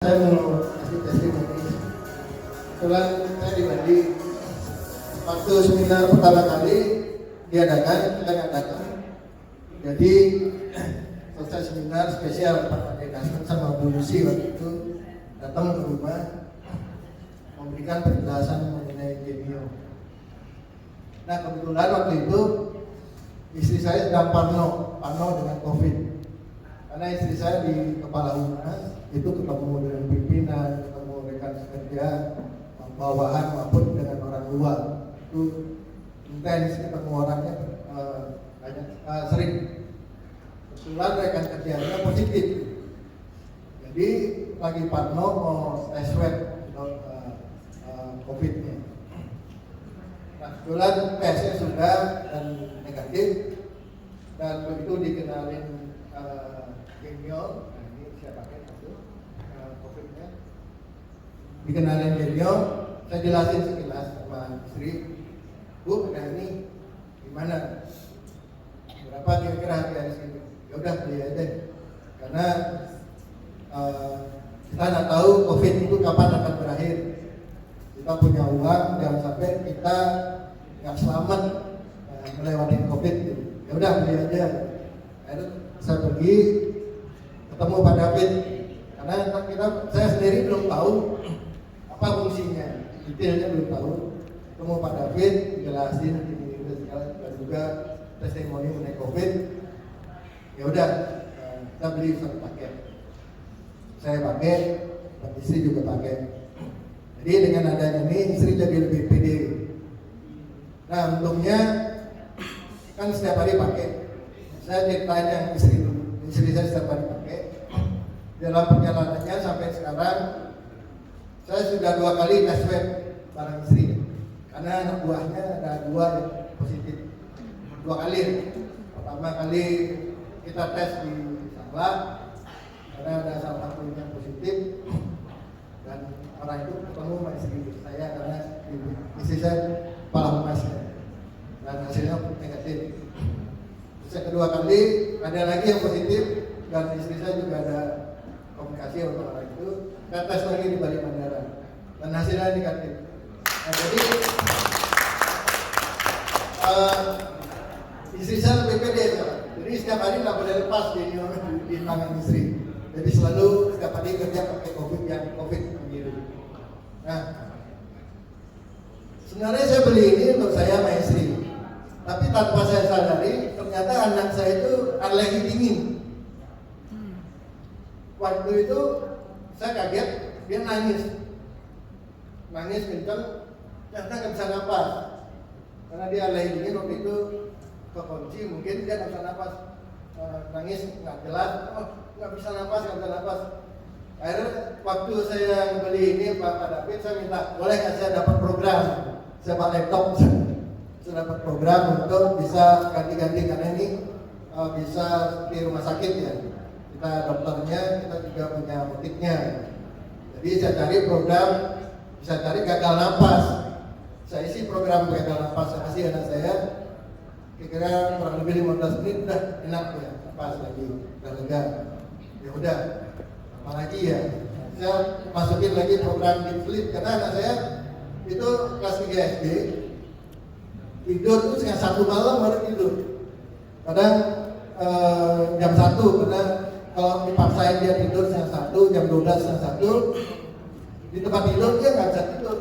Saya mau kasih testimoni. Kebetulan saya di Bali. Waktu seminar pertama kali diadakan, kita nggak datang. Jadi selesai seminar spesial Pak Ade Dasman sama Bu Lucy waktu itu datang ke rumah memberikan penjelasan mengenai Genio. Nah kebetulan waktu itu istri saya sedang parno dengan COVID. Karena istri saya di Kepala Humas itu ketemu dengan pimpinan, ketemu rekan kerja, bawahan maupun dengan orang luar. Itu intens, ketemu orangnya sering. Kebetulan rekan kerjanya positif. Jadi lagi parno mau tes swab COVID-nya. Nah, kebetulan tesnya sudah dan negatif, dan begitu dikenalin Genio, nah ini saya pakai itu COVID-nya, dikenalin Genio, saya jelasin sekilas sama istri, Bu, nah ini gimana? Berapa kira-kira harganya segini? Ya udah beli aja, karena kita nggak tahu COVID itu kapan akan berakhir. Kita punya uang, jangan sampai kita nggak selamat melewati COVID. Ya udah beli aja. Akhirnya saya pergi ketemu Pak David, karena saya sendiri belum tahu apa fungsinya, detailnya belum tahu. Ketemu Pak David, jelasin ini segala, dan juga testimoni mengenai COVID. Ya udah, kita beli satu paket. Saya pakai, dan istri juga pakai. Jadi dengan adanya ini istri jadi lebih pede. Nah untungnya kan setiap hari pakai. Saya ceritain yang istri saya setiap hari pakai. Dalam perjalanannya sampai sekarang saya sudah 2 kali tes swab bareng istri. Karena anak buahnya ada 2 yang positif. 2 kali. Pertama kali kita tes di Sanglah, karena ada salah satu yang positif, dan orang itu ketemu sama istri saya karena istri saya kepala humasnya, dan hasilnya negatif. Terus yang kedua kali ada lagi yang positif, dan istri saya juga ada komunikasi sama orang itu. Kita tes lagi di Bali Bandara dan hasilnya negatif. Nah, jadi istri saya lebih pede, jadi setiap hari nggak boleh lepas di tangan istri. Jadi selalu setiap hari kerja pakai COVID gitu. Nah, sebenarnya saya beli ini untuk saya sama istri, tapi tanpa saya sadari ternyata anak saya itu alergi dingin. Waktu itu saya kaget, dia nangis kencang, ternyata nggak bisa napas karena dia alergi dingin. Waktu itu kekunci, mungkin dia nggak bisa napas, nangis nggak jelas, nggak bisa napas. Akhirnya waktu saya beli ini Pak David, saya minta boleh nggak saya dapat program, saya pakai laptop, saya dapat program untuk bisa ganti-ganti, karena ini bisa di rumah sakit ya, kita dokternya, kita juga punya apoteknya. Jadi saya cari program, bisa cari gagal napas, saya isi program gagal napas, saya kasih anak saya, kira-kira kurang lebih 15 menit udah enak ya, napas lagi, udah lega. Ya udah, apalagi ya, saya masukin lagi program deep sleep, karena anak saya itu kelas 3 SD, tidur itu setengah 1 malam baru tidur. Kadang jam 1, karena kalau dipaksain dia tidur setengah 1, jam 12 setengah 1, di tempat tidur dia nggak bisa tidur,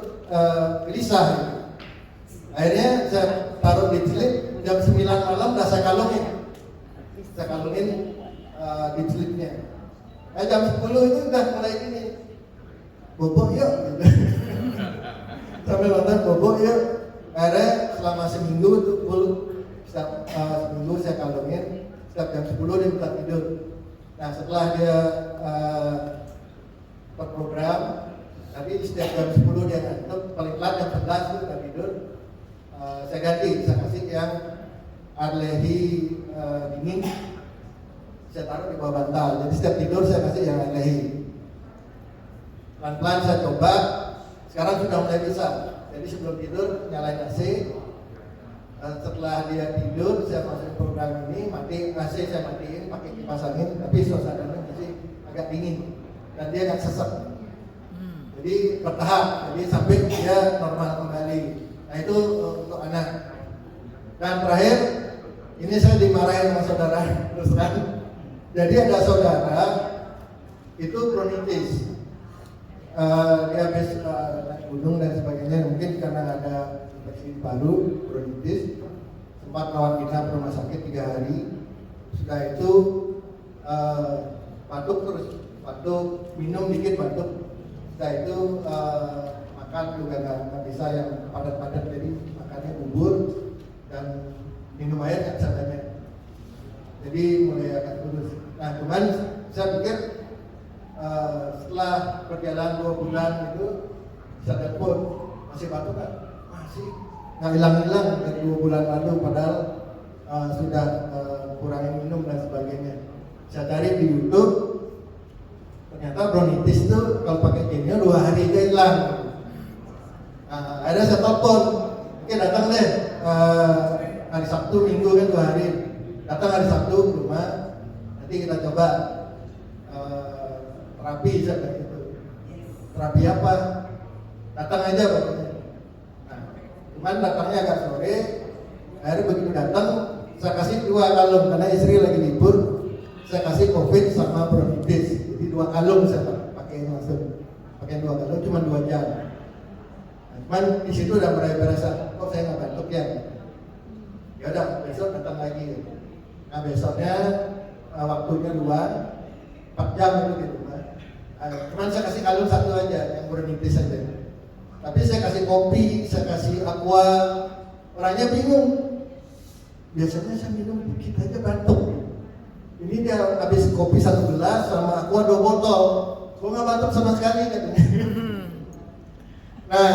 gelisah. Akhirnya saya taruh deep sleep, jam 9 malam udah saya kalungin deep sleepnya. Jam 10 itu udah mulai gini, bobok yuk gitu. Sambil nonton bobok yuk. Akhirnya selama seminggu itu setiap seminggu saya kalungin, setiap jam 10 dia minta tidur. Nah setelah dia terprogram, tapi setiap jam 10 dia ngantuk, paling lambat jam 11 itu udah tidur. Saya ganti, saya kasih yang alergi dingin, saya taruh di bawah bantal. Jadi setiap tidur saya kasih yang alergi. Pelan-pelan saya coba, sekarang sudah mulai bisa. Jadi sebelum tidur nyalain AC, setelah dia tidur saya masukin program ini, mati AC saya matiin, pakai kipas angin, tapi suasananya masih agak dingin dan dia nggak sesek. Jadi bertahap, jadi sampai dia normal kembali. Nah itu untuk anak. Dan terakhir, ini saya dimarahin sama saudara terus terang. Jadi ada saudara itu kronitis, dia habis naik gunung dan sebagainya, mungkin karena ada infeksi paru, kronitis, sempat rawat inap rumah sakit 3 hari. Sudah itu batuk terus, batuk, minum dikit batuk. Setelah itu makan juga nggak bisa yang padat-padat, jadi makannya bubur dan minum air nggak bisa banyak. Jadi mulai agak kurus. Nah cuman saya pikir setelah perjalanan 2 bulan itu saya telepon, masih batuk kan? Masih nggak hilang-hilang dari 2 bulan lalu, padahal sudah kurangi minum dan sebagainya. Saya cari di YouTube, ternyata bronkitis itu kalau pakai genio 2 hari aja hilang. Ada saya telepon, oke datang deh hari Sabtu Minggu kan 2 hari, datang hari Sabtu ke rumah, nanti kita coba terapi seperti itu. Terapi apa? Datang aja pokoknya. Nah, cuman datangnya agak sore. Akhirnya begitu datang, saya kasih 2 kalung karena istri lagi libur. Saya kasih COVID sama bronkitis. Jadi 2 kalung saya pakai langsung. Pakai 2 kalung cuma 2 jam. Nah, cuman di situ udah mulai berasa, kok saya nggak batuk ya? Ya udah besok datang lagi. Nah besoknya waktunya 4 jam itu di rumah. Cuman saya kasih kalung 1 aja yang bronkitis saja. Tapi saya kasih kopi, saya kasih aqua, orangnya bingung. Biasanya saya minum dikit aja batuk. Ini dia habis kopi 1 gelas sama aqua 2 botol. Gua nggak batuk sama sekali katanya. Nah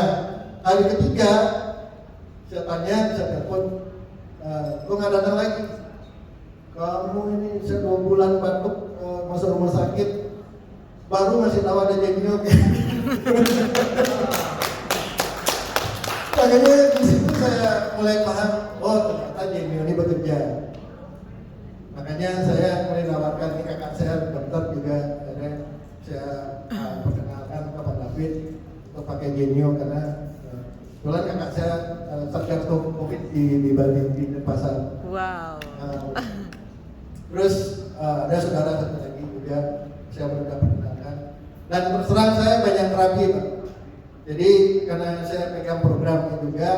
hari ketiga saya tanya, saya telepon, gua nggak datang lagi. Kamu ini saya 2 bulan batuk masuk rumah sakit, baru ngasih tahu ada genio. Makanya di situ saya mulai paham, oh ternyata genio ini bekerja. Makanya saya mulai nawarkan ke kakak saya dokter juga, karena saya perkenalkan ke Pak David untuk pakai genio karena kebetulan kakak saya satgas COVID di Bali di Denpasar. Wow. Terus ada saudara satu lagi juga saya sudah perkenalkan. Dan terus terang saya banyak terapi Pak. Jadi karena saya pegang program juga,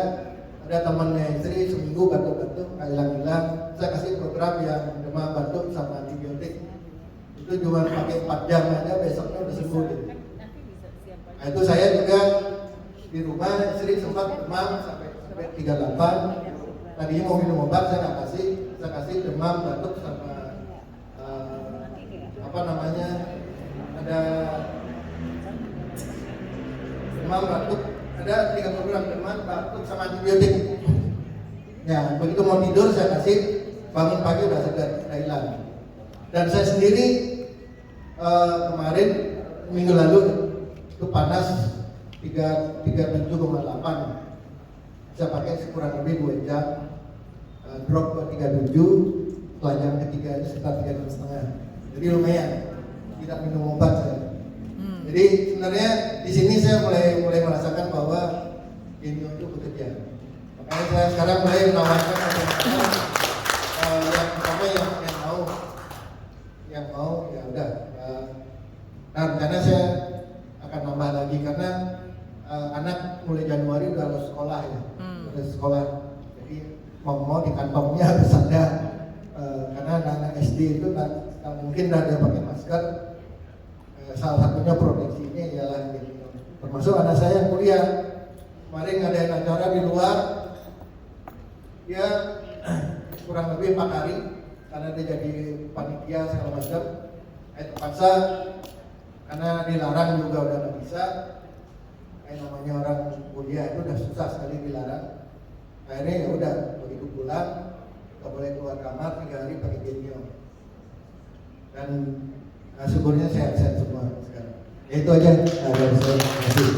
ada temannya istri seminggu batuk-batuk nggak hilang-hilang, saya kasih program yang demam batuk sama antibiotik. Itu cuma pakai 4 jam aja besoknya udah sembuh gitu. Nah itu saya juga di rumah istri sempat demam sampai 38. Tadinya mau minum obat saya nggak kasih, saya kasih demam batuk sama ada demam batuk, ada 3 program demam batuk sama antibiotik. Ya begitu mau tidur saya kasih, bangun pagi udah segar, udah hilang. Dan saya sendiri kemarin minggu lalu itu panas 37,8. Saya pakai kurang lebih 2 jam, drop ke 37, setelah jam ketiga itu sekitar 3 jam setengah. Jadi lumayan, tidak minum obat saya. Jadi sebenarnya di sini saya mulai merasakan bahwa genio itu bekerja. Makanya saya sekarang mulai menawarkan yang pertama yang mau ya udah. Nah karena saya akan nambah lagi karena anak mulai Januari udah harus sekolah ya, harus sekolah. Jadi mau di kantongnya harus ada karena anak SD itu nggak mungkin ada pakai masker. Salah satunya proteksinya ialah genio. Termasuk anak saya yang kuliah kemarin ada acara di luar, dia kurang lebih 4 hari karena dia jadi panitia segala macam. Terpaksa karena dilarang juga udah nggak bisa. Namanya orang kuliah itu udah susah sekali dilarang. Akhirnya ya udah begitu pulang nggak boleh keluar kamar 3 hari pakai genio. Dan syukurnya sehat-sehat semua sekarang. Ya itu aja dari saya. Terima kasih.